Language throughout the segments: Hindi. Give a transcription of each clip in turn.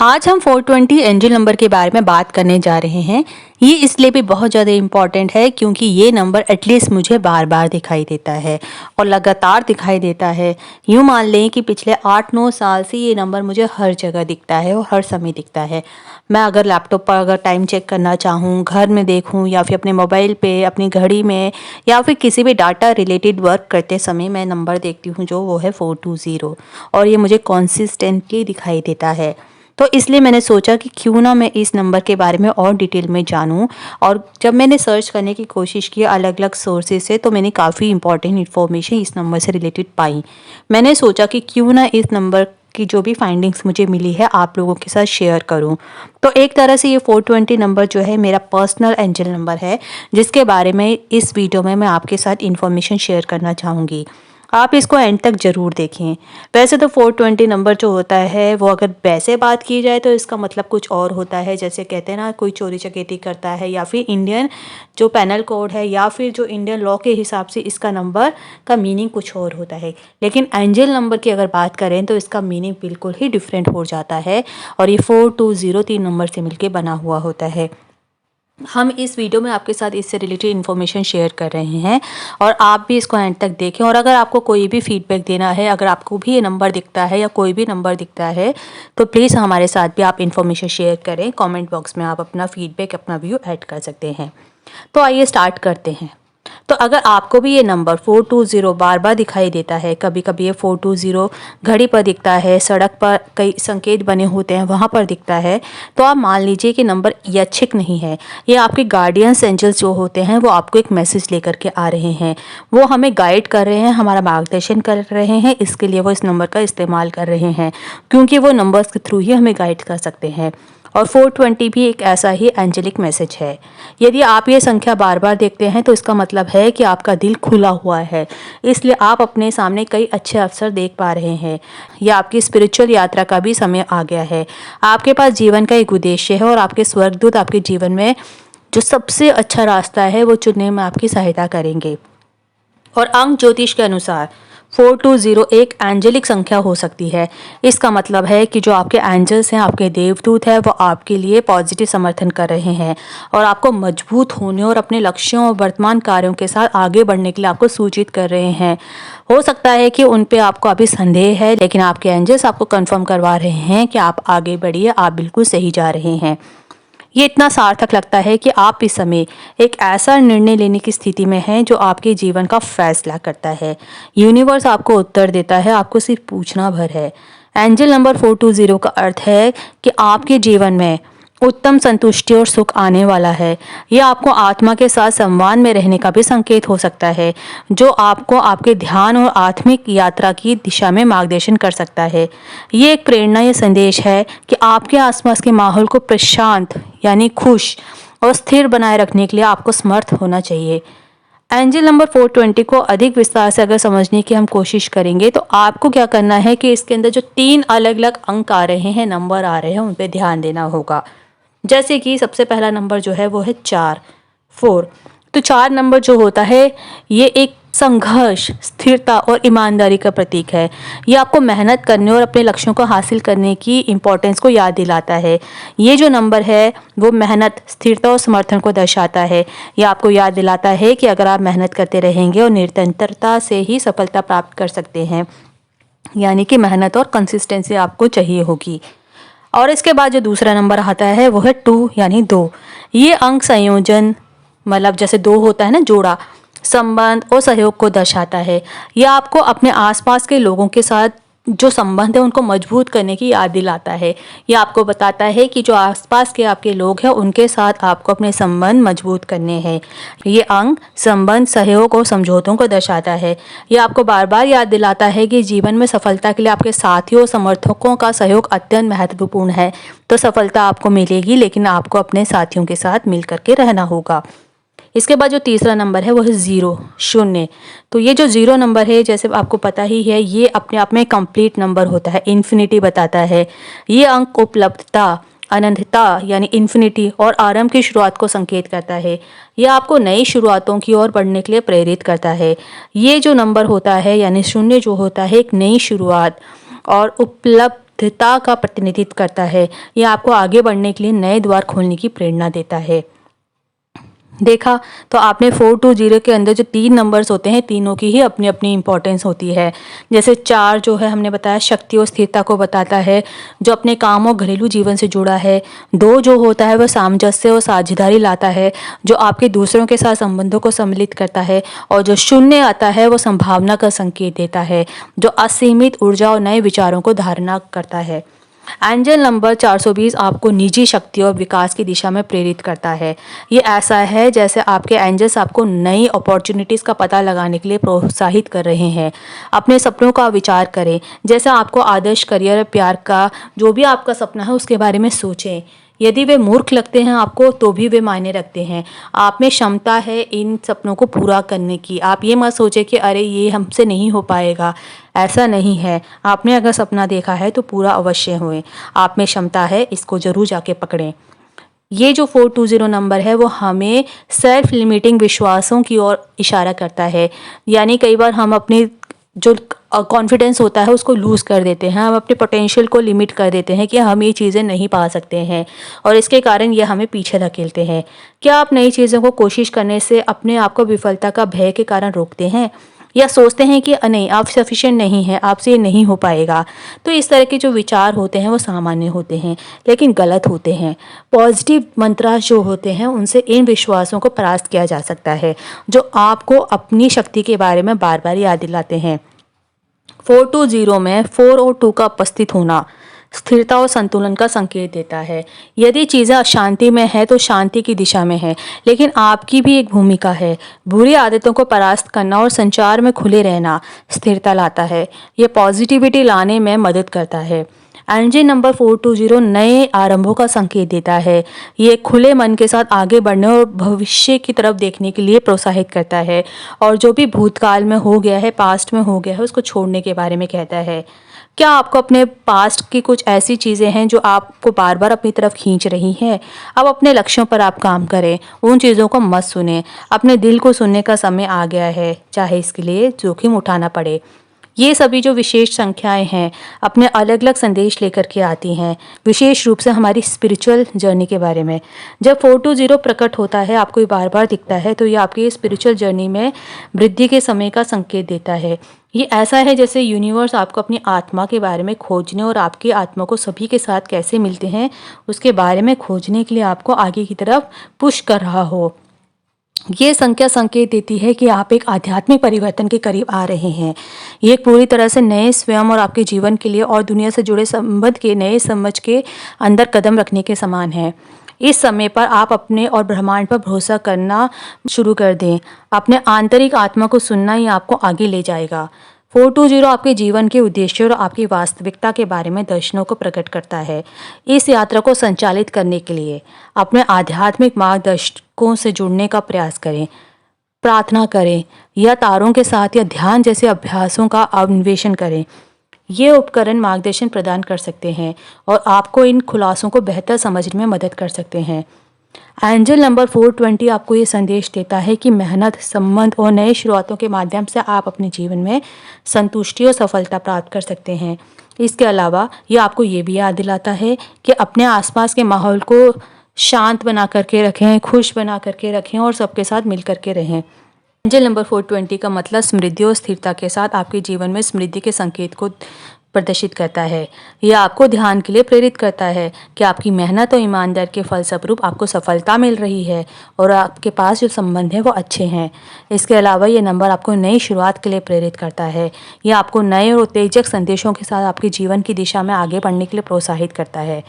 आज हम 420 एंजल नंबर के बारे में बात करने जा रहे हैं। ये इसलिए भी बहुत ज़्यादा इम्पॉर्टेंट है क्योंकि ये नंबर एटलीस्ट मुझे बार बार दिखाई देता है और लगातार दिखाई देता है। यूँ मान लें कि पिछले 8-9 साल से ये नंबर मुझे हर जगह दिखता है और हर समय दिखता है। मैं अगर लैपटॉप पर अगर टाइम चेक करना चाहूँ, घर में देखूँ या फिर अपने मोबाइल पे, अपनी घड़ी में या फिर किसी भी डाटा रिलेटेड वर्क करते समय मैं नंबर देखती हूँ जो वो है 420 और ये मुझे कॉन्सिस्टेंटली दिखाई देता है। तो इसलिए मैंने सोचा कि क्यों ना मैं इस नंबर के बारे में और डिटेल में जानूं। और जब मैंने सर्च करने की कोशिश की अलग अलग सोर्सेज से तो मैंने काफ़ी इंपॉर्टेंट इन्फॉर्मेशन इस नंबर से रिलेटेड पाई। मैंने सोचा कि क्यों ना इस नंबर की जो भी फाइंडिंग्स मुझे मिली है आप लोगों के साथ शेयर करूं। तो एक तरह से ये 420 नंबर जो है मेरा पर्सनल एंजल नंबर है जिसके बारे में इस वीडियो में मैं आपके साथ इन्फॉर्मेशन शेयर करना चाहूँगी। आप इसको एंड तक ज़रूर देखें। वैसे तो 420 नंबर जो होता है वो अगर वैसे बात की जाए तो इसका मतलब कुछ और होता है। जैसे कहते हैं ना, कोई चोरी चकेती करता है या फिर इंडियन जो पैनल कोड है या फिर जो इंडियन लॉ के हिसाब से इसका नंबर का मीनिंग कुछ और होता है। लेकिन एंजल नंबर की अगर बात करें तो इसका मीनिंग बिल्कुल ही डिफरेंट हो जाता है और ये 4203 नंबर से मिलकर बना हुआ होता है। हम इस वीडियो में आपके साथ इससे रिलेटेड इन्फॉर्मेशन शेयर कर रहे हैं और आप भी इसको एंड तक देखें। और अगर आपको कोई भी फीडबैक देना है, अगर आपको भी ये नंबर दिखता है या कोई भी नंबर दिखता है तो प्लीज़ हमारे साथ भी आप इन्फॉर्मेशन शेयर करें। कमेंट बॉक्स में आप अपना फीडबैक, अपना व्यू ऐड कर सकते हैं। तो आइए स्टार्ट करते हैं। तो अगर आपको भी ये नंबर 420 बार बार दिखाई देता है, कभी कभी ये 420 घड़ी पर दिखता है, सड़क पर कई संकेत बने होते हैं वहाँ पर दिखता है, तो आप मान लीजिए कि नंबर यादृच्छिक नहीं है। ये आपके गार्डियंस एंजल्स जो होते हैं वो आपको एक मैसेज लेकर के आ रहे हैं। वो हमें गाइड कर रहे हैं, हमारा मार्गदर्शन कर रहे हैं। इसके लिए वो इस नंबर का इस्तेमाल कर रहे हैं क्योंकि वो नंबर्स के थ्रू ही हमें गाइड कर सकते हैं। और 420 भी एक ऐसा ही एंजेलिक मैसेज है। यदि आप ये संख्या बार बार देखते हैं तो इसका मतलब है कि आपका दिल खुला हुआ है, इसलिए आप अपने सामने कई अच्छे अवसर देख पा रहे हैं। यह आपकी स्पिरिचुअल यात्रा का भी समय आ गया है। आपके पास जीवन का एक उद्देश्य है और आपके स्वर्गदूत आपके जीवन में जो सबसे अच्छा रास्ता है वो चुनने में आपकी सहायता करेंगे। और अंक ज्योतिष के अनुसार 420 एक एंजेलिक संख्या हो सकती है। इसका मतलब है कि जो आपके एंजल्स हैं, आपके देवदूत हैं, वो आपके लिए पॉजिटिव समर्थन कर रहे हैं और आपको मजबूत होने और अपने लक्ष्यों और वर्तमान कार्यों के साथ आगे बढ़ने के लिए आपको सूचित कर रहे हैं। हो सकता है कि उन पे आपको अभी संदेह है, लेकिन आपके एंजल्स आपको कंफर्म करवा रहे हैं कि आप आगे बढ़िए, आप बिल्कुल सही जा रहे हैं। ये इतना सार्थक लगता है कि आप इस समय एक ऐसा निर्णय लेने की स्थिति में हैं जो आपके जीवन का फैसला करता है। यूनिवर्स आपको उत्तर देता है, आपको सिर्फ पूछना भर है। एंजल नंबर 420 का अर्थ है कि आपके जीवन में उत्तम संतुष्टि और सुख आने वाला है। यह आपको आत्मा के साथ संवाद में रहने का भी संकेत हो सकता है जो आपको आपके ध्यान और आत्मिक यात्रा की दिशा में मार्गदर्शन कर सकता है। ये एक प्रेरणा या संदेश है कि आपके आसपास के माहौल को प्रशांत यानी खुश और स्थिर बनाए रखने के लिए आपको समर्थ होना चाहिए। एंजल नंबर 420 को अधिक विस्तार से अगर समझने की हम कोशिश करेंगे तो आपको क्या करना है कि इसके अंदर जो 3 अलग अलग अंक आ रहे हैं, नंबर आ रहे हैं, उन पे ध्यान देना होगा। जैसे कि सबसे पहला नंबर जो है वो है 4। तो 4 नंबर जो होता है ये एक संघर्ष, स्थिरता और ईमानदारी का प्रतीक है। ये आपको मेहनत करने और अपने लक्ष्यों को हासिल करने की इम्पोर्टेंस को याद दिलाता है। ये जो नंबर है वो मेहनत, स्थिरता और समर्थन को दर्शाता है। ये आपको याद दिलाता है कि अगर आप मेहनत करते रहेंगे और निरंतरता से ही सफलता प्राप्त कर सकते हैं, यानी कि मेहनत और कंसिस्टेंसी आपको चाहिए होगी। और इसके बाद जो दूसरा नंबर आता है वो है 2 यानी 2। ये अंक संयोजन, मतलब जैसे 2 होता है ना, जोड़ा, संबंध और सहयोग को दर्शाता है। यह आपको अपने आसपास के लोगों के साथ जो संबंध है उनको मजबूत करने की याद दिलाता है। यह आपको बताता है कि जो आसपास के आपके लोग हैं उनके साथ आपको अपने संबंध मजबूत करने हैं। ये अंक संबंध, सहयोग और समझौतों को दर्शाता है। यह आपको बार बार याद दिलाता है कि जीवन में सफलता के लिए आपके साथियों और समर्थकों का सहयोग अत्यंत महत्वपूर्ण है। तो सफलता आपको मिलेगी, लेकिन आपको अपने साथियों के साथ मिल करके रहना होगा। इसके बाद जो तीसरा नंबर है वो है 0, शून्य। तो ये जो 0 नंबर है, जैसे आपको पता ही है, ये अपने आप में कंप्लीट नंबर होता है, इन्फिनिटी बताता है। ये अंक उपलब्धता, अनंतता यानी इन्फिनिटी और आरंभ की शुरुआत को संकेत करता है। यह आपको नई शुरुआतों की ओर बढ़ने के लिए प्रेरित करता है। ये जो नंबर होता है यानी 0 जो होता है एक नई शुरुआत और उपलब्ध स्थिरता का प्रतिनिधित्व करता है। यह आपको आगे बढ़ने के लिए नए द्वार खोलने की प्रेरणा देता है। देखा तो आपने 420 के अंदर जो 3 नंबर्स होते हैं, तीनों की ही अपनी अपनी इंपॉर्टेंस होती है। जैसे 4 जो है हमने बताया शक्ति और स्थिरता को बताता है, जो अपने काम और घरेलू जीवन से जुड़ा है। 2 जो होता है वह सामंजस्य और साझेदारी लाता है, जो आपके दूसरों के साथ संबंधों को सम्मिलित करता है। और जो 0 आता है वो संभावना का संकेत देता है, जो असीमित ऊर्जा और नए विचारों को धारणा करता है। एंजल नंबर 420 आपको निजी शक्ति और विकास की दिशा में प्रेरित करता है। ये ऐसा है जैसे आपके एंजल्स आपको नई अपॉर्चुनिटीज़ का पता लगाने के लिए प्रोत्साहित कर रहे हैं। अपने सपनों का विचार करें, जैसे आपको आदर्श करियर, प्यार का जो भी आपका सपना है उसके बारे में सोचें। यदि वे मूर्ख लगते हैं आपको तो भी वे मायने रखते हैं। आप में क्षमता है इन सपनों को पूरा करने की। आप ये मत सोचें कि अरे ये हमसे नहीं हो पाएगा, ऐसा नहीं है। आपने अगर सपना देखा है तो पूरा अवश्य होए। आप में क्षमता है, इसको ज़रूर जाके पकड़ें। ये जो 420 नंबर है वो हमें सेल्फ लिमिटिंग विश्वासों की ओर इशारा करता है। यानी कई बार हम अपनी जो कॉन्फिडेंस होता है उसको लूज़ कर देते हैं, हम अपने पोटेंशियल को लिमिट कर देते हैं कि हम ये चीज़ें नहीं पा सकते हैं, और इसके कारण ये हमें पीछे धकेलते हैं। क्या आप नई चीज़ों को कोशिश करने से अपने आप को विफलता का भय के कारण रोकते हैं, या सोचते हैं कि नहीं आप सफिशिएंट नहीं हैं, आपसे ये नहीं हो पाएगा? तो इस तरह के जो विचार होते हैं वो सामान्य होते हैं लेकिन गलत होते हैं। पॉजिटिव मंत्र जो होते हैं उनसे इन विश्वासों को परास्त किया जा सकता है, जो आपको अपनी शक्ति के बारे में बार बार याद दिलाते हैं। 420 में 4 और 2 का उपस्थित होना स्थिरता और संतुलन का संकेत देता है। यदि चीज़ें अशांति में है तो शांति की दिशा में है, लेकिन आपकी भी एक भूमिका है। बुरी आदतों को परास्त करना और संचार में खुले रहना स्थिरता लाता है। ये पॉजिटिविटी लाने में मदद करता है। एनर्जी नंबर 420 नए आरंभों का संकेत देता है। ये खुले मन के साथ आगे बढ़ने और भविष्य की तरफ देखने के लिए प्रोत्साहित करता है, और जो भी भूतकाल में हो गया है, पास्ट में हो गया है, उसको छोड़ने के बारे में कहता है। क्या आपको अपने पास्ट की कुछ ऐसी चीज़ें हैं जो आपको बार बार अपनी तरफ खींच रही हैं? अब अपने लक्ष्यों पर आप काम करें, उन चीज़ों को मत सुनें। अपने दिल को सुनने का समय आ गया है, चाहे इसके लिए जोखिम उठाना पड़े। ये सभी जो विशेष संख्याएं हैं अपने अलग अलग संदेश लेकर के आती हैं, विशेष रूप से हमारी स्पिरिचुअल जर्नी के बारे में। जब 420 प्रकट होता है, आपको ये बार बार दिखता है, तो ये आपकी स्पिरिचुअल जर्नी में वृद्धि के समय का संकेत देता है। ये ऐसा है जैसे यूनिवर्स आपको अपनी आत्मा के बारे में खोजने और आपकी आत्मा को सभी के साथ कैसे मिलते हैं उसके बारे में खोजने के लिए आपको आगे की तरफ पुश कर रहा हो। ये संख्या संकेत देती है कि आप एक आध्यात्मिक परिवर्तन के करीब आ रहे हैं। ये एक पूरी तरह से नए स्वयं और आपके जीवन के लिए और दुनिया से जुड़े संबंध के नए समझ के अंदर कदम रखने के समान है। इस समय पर आप अपने और ब्रह्मांड पर भरोसा करना शुरू कर दें। अपने आंतरिक आत्मा को सुनना ही आपको आगे ले जाएगा। 420 आपके जीवन के उद्देश्य और आपकी वास्तविकता के बारे में दर्शनों को प्रकट करता है। इस यात्रा को संचालित करने के लिए अपने आध्यात्मिक मार्गदर्शकों से जुड़ने का प्रयास करें, प्रार्थना करें, या तारों के साथ या ध्यान जैसे अभ्यासों का अन्वेषण करें। ये उपकरण मार्गदर्शन प्रदान कर सकते हैं और आपको इन खुलासों को बेहतर समझने में मदद कर सकते हैं। एंजल नंबर 420 आपको ये संदेश देता है कि मेहनत, संबंध और नए शुरुआतों के माध्यम से आप अपने जीवन में संतुष्टि और सफलता प्राप्त कर सकते हैं। इसके अलावा ये आपको ये भी याद दिलाता है कि अपने आसपास के माहौल को शांत बना करके रखें, खुश बना करके रखें और सबके साथ मिल करके रहें। एंजल नंबर 420 का मतलब समृद्धि और स्थिरता के साथ आपके जीवन में समृद्धि के संकेत को प्रदर्शित करता है। यह आपको ध्यान के लिए प्रेरित करता है कि आपकी मेहनत और ईमानदारी के फलस्वरूप आपको सफलता मिल रही है और आपके पास जो संबंध है वो अच्छे हैं। इसके अलावा ये नंबर आपको नई शुरुआत के लिए प्रेरित करता है। यह आपको नए और उत्तेजक संदेशों के साथ आपके जीवन की दिशा में आगे बढ़ने के लिए प्रोत्साहित करता है।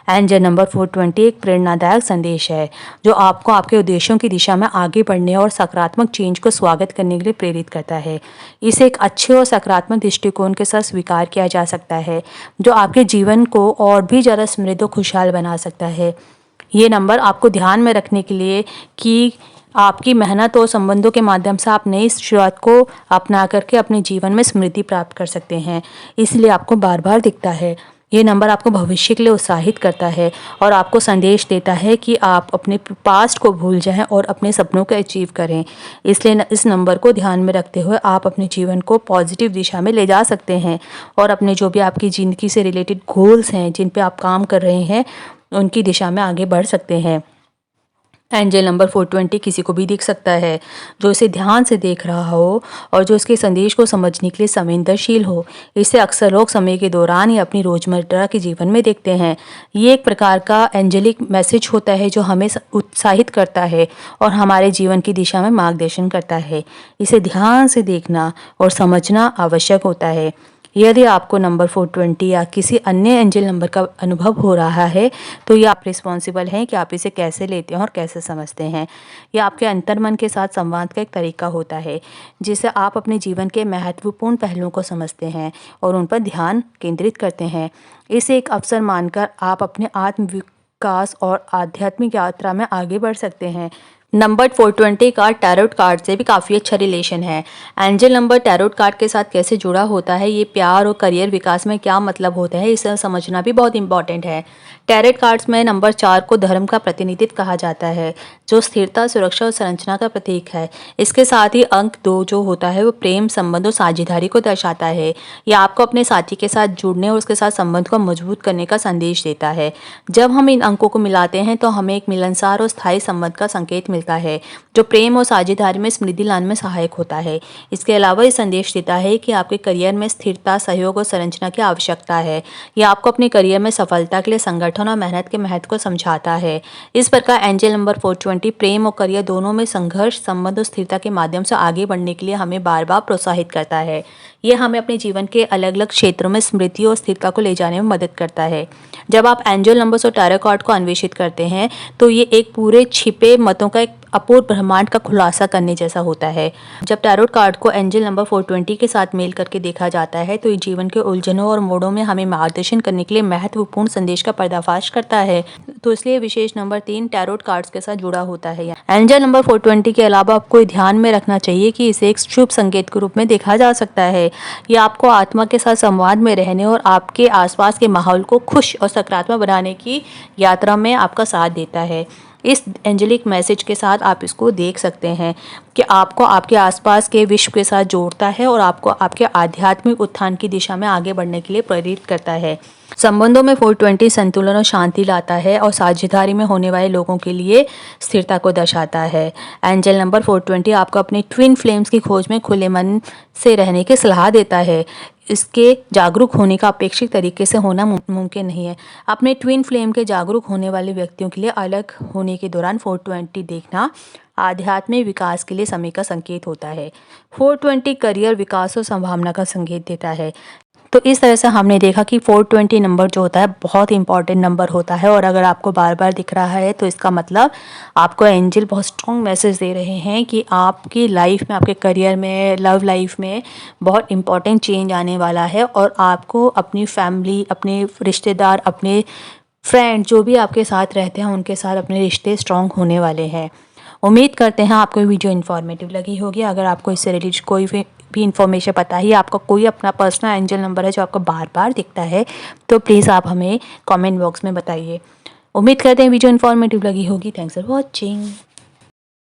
एंजल नंबर 420 एक प्रेरणादायक संदेश है जो आपको आपके उद्देश्यों की दिशा में आगे बढ़ने और सकारात्मक चेंज को स्वागत करने के लिए प्रेरित करता है। इसे एक अच्छे और सकारात्मक दृष्टिकोण के साथ स्वीकार किया जा सकता है जो आपके जीवन को और भी ज़्यादा समृद्ध और खुशहाल बना सकता है। ये नंबर आपको ध्यान में रखने के लिए कि आपकी मेहनत और संबंधों के माध्यम से आप नई शुरुआत को अपना करके अपने जीवन में समृद्धि प्राप्त कर सकते हैं, इसलिए आपको बार बार दिखता है। ये नंबर आपको भविष्य के लिए उत्साहित करता है और आपको संदेश देता है कि आप अपने पास्ट को भूल जाएं और अपने सपनों को अचीव करें। इसलिए इस नंबर को ध्यान में रखते हुए आप अपने जीवन को पॉजिटिव दिशा में ले जा सकते हैं और अपने जो भी आपकी ज़िंदगी से रिलेटेड गोल्स हैं, जिन पे आप काम कर रहे हैं, उनकी दिशा में आगे बढ़ सकते हैं। एंजल नंबर 420 किसी को भी दिख सकता है जो इसे ध्यान से देख रहा हो और जो इसके संदेश को समझने के लिए संवेदनशील हो। इसे अक्सर लोग समय के दौरान या अपनी रोजमर्रा के जीवन में देखते हैं। ये एक प्रकार का एंजेलिक मैसेज होता है जो हमें उत्साहित करता है और हमारे जीवन की दिशा में मार्गदर्शन करता है। इसे ध्यान से देखना और समझना आवश्यक होता है। यदि आपको नंबर 420 या किसी अन्य एंजल नंबर का अनुभव हो रहा है तो ये आप रिस्पॉन्सिबल हैं कि आप इसे कैसे लेते हैं और कैसे समझते हैं। यह आपके अंतर्मन के साथ संवाद का एक तरीका होता है जिससे आप अपने जीवन के महत्वपूर्ण पहलुओं को समझते हैं और उन पर ध्यान केंद्रित करते हैं। इसे एक अवसर मानकर आप अपने आत्म विकास और आध्यात्मिक यात्रा में आगे बढ़ सकते हैं। नंबर 420 का टैरोट कार्ड से भी काफ़ी अच्छा रिलेशन है। एंजल नंबर टैरोट कार्ड के साथ कैसे जुड़ा होता है, ये प्यार और करियर विकास में क्या मतलब होता है, इसे समझना भी बहुत इंपॉर्टेंट है। टैरोट कार्ड्स में नंबर 4 को धर्म का प्रतिनिधित्व कहा जाता है जो स्थिरता, सुरक्षा और संरचना का प्रतीक है। इसके साथ ही अंक 2 जो होता है वो प्रेम, संबंध और साझेदारी को दर्शाता है। यह आपको अपने साथी के साथ जुड़ने और उसके साथ संबंध को मजबूत करने का संदेश देता है। जब हम इन अंकों को मिलाते हैं तो हमें एक मिलनसार और स्थायी संबंध का संकेत मिलता है जो प्रेम और साझेदारी में समृद्धि लाने में सहायक होता है। इसके अलावा ये संदेश देता है कि आपके करियर में स्थिरता, सहयोग और संरचना की आवश्यकता है। यह आपको अपने करियर में सफलता के लिए संगठन और मेहनत के महत्व को समझाता है। इस प्रकार एंजल नंबर 420 प्रेम और करियर दोनों में संघर्ष, संबंध और स्थिरता के माध्यम से आगे बढ़ने के लिए हमें बार बार प्रोत्साहित करता है। यह हमें अपने जीवन के अलग अलग क्षेत्रों में स्मृति और स्थिरता को ले जाने में मदद करता है। जब आप एंजल नंबर्स और टैरो कार्ड को अन्वेषित करते हैं तो ये एक पूरे छिपे मतों का एक अपूर्व ब्रह्मांड का खुलासा करने जैसा होता है। जब टैरोट कार्ड को एंजल नंबर 420 के साथ मेल करके देखा जाता है तो ये जीवन के उलझनों और मोड़ों में हमें मार्गदर्शन करने के लिए महत्वपूर्ण संदेश का पर्दाफाश करता है। तो इसलिए विशेष नंबर 3 टैरोट कार्ड्स के साथ जुड़ा होता है। एंजल नंबर 420 के अलावा आपको ध्यान में रखना चाहिए कि इसे एक शुभ संकेत के रूप में देखा जा सकता है। यह आपको आत्मा के साथ संवाद में रहने और आपके आसपास के माहौल को खुश और सकारात्मक बनाने की यात्रा में आपका साथ देता है। इस एंजेलिक मैसेज के साथ आप इसको देख सकते हैं कि आपको आपके आसपास के विश्व के साथ जोड़ता है और आपको आपके आध्यात्मिक उत्थान की दिशा में आगे बढ़ने के लिए प्रेरित करता है। संबंधों में 420 संतुलन और शांति लाता है और साझेदारी में होने वाले लोगों के लिए स्थिरता को दर्शाता है। एंजल नंबर 420 आपको अपने ट्विन फ्लेम्स की खोज में खुले मन से रहने की सलाह देता है। इसके जागरूक होने का अपेक्षित तरीके से होना मुमकिन नहीं है। अपने ट्विन फ्लेम के जागरूक होने वाले व्यक्तियों के लिए अलग होने के दौरान 420 देखना आध्यात्मिक विकास के लिए समय का संकेत होता है। 420 करियर विकास और संभावना का संकेत देता है। तो इस तरह से हमने देखा कि 420 नंबर जो होता है बहुत इंपॉर्टेंट नंबर होता है और अगर आपको बार बार दिख रहा है तो इसका मतलब आपको एंजल बहुत स्ट्रॉन्ग मैसेज दे रहे हैं कि आपकी लाइफ में, आपके करियर में, लव लाइफ में बहुत इंपॉर्टेंट चेंज आने वाला है और आपको अपनी फैमिली, अपने रिश्तेदार, अपने फ्रेंड जो भी आपके साथ रहते हैं उनके साथ अपने रिश्ते स्ट्रॉन्ग होने वाले हैं। उम्मीद करते हैं आपको वीडियो इन्फॉर्मेटिव लगी होगी। अगर आपको इससे रिलेटेड कोई भी इन्फॉर्मेशन पता है, आपका कोई अपना पर्सनल एंजल नंबर है जो आपको बार बार दिखता है तो प्लीज़ आप हमें कमेंट बॉक्स में बताइए। उम्मीद करते हैं वीडियो इन्फॉर्मेटिव लगी होगी। Thanks for watching.